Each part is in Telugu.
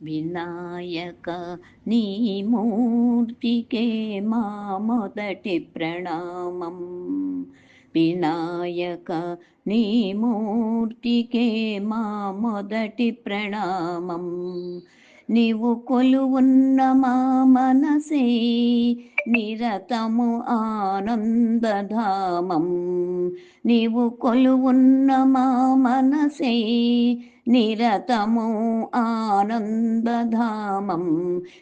వినాయక నీ మూర్తికే మా మొదటి ప్రణామం. వినాయక నీ మూర్తికే మా మొదటి ప్రణామం. నీవు కొలువున్న మా మనసే నిరతము ఆనందధామం. నీవు కొలువున్న మా మనసే నిరతము ఆనందధామం.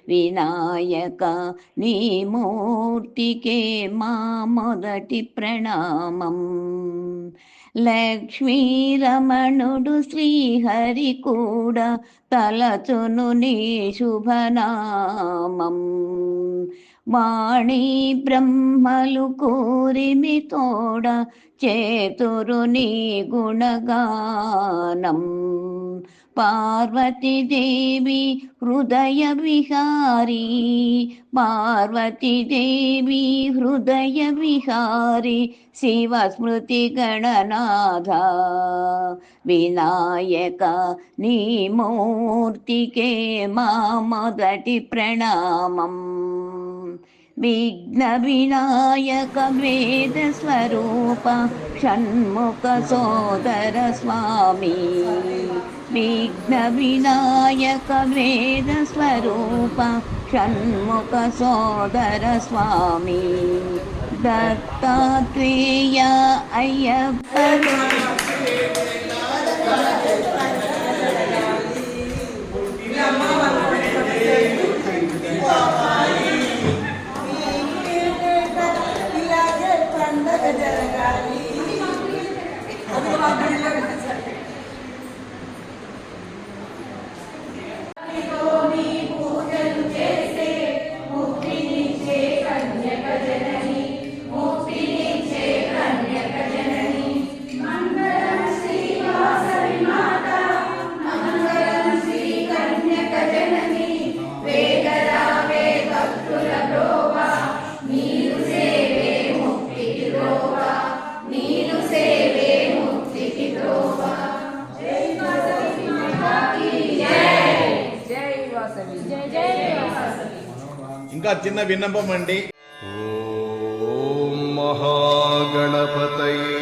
వినాయక నీ మూర్తికే మా మొదటి ప్రణామం. లక్ష్మీరమణుడు శ్రీహరి కూడా తలచును నీ శుభనామం. వాణి బ్రహ్మలు కూరిమి తోడ చేతురు నీ గుణగానం. పార్వతీదేవి హృదయ విహారీ, పార్వతీదేవి హృదయ విహారీ, శివ స్మృతి గణనాథ. వినాయక నీ మూర్తికే మా మొదటి ప్రణామం. విఘ్న వినాయక వేద స్వరూప షణ్ముఖ సోదర స్వామి. విఘ్న వినాయక వేద స్వరూప షణ్ముఖ సోదర స్వామి. దత్తాత్రేయ అయ్యప్ప ఇంకా చిన్న విన్నపం అండి. ఓం మహాగణపతయే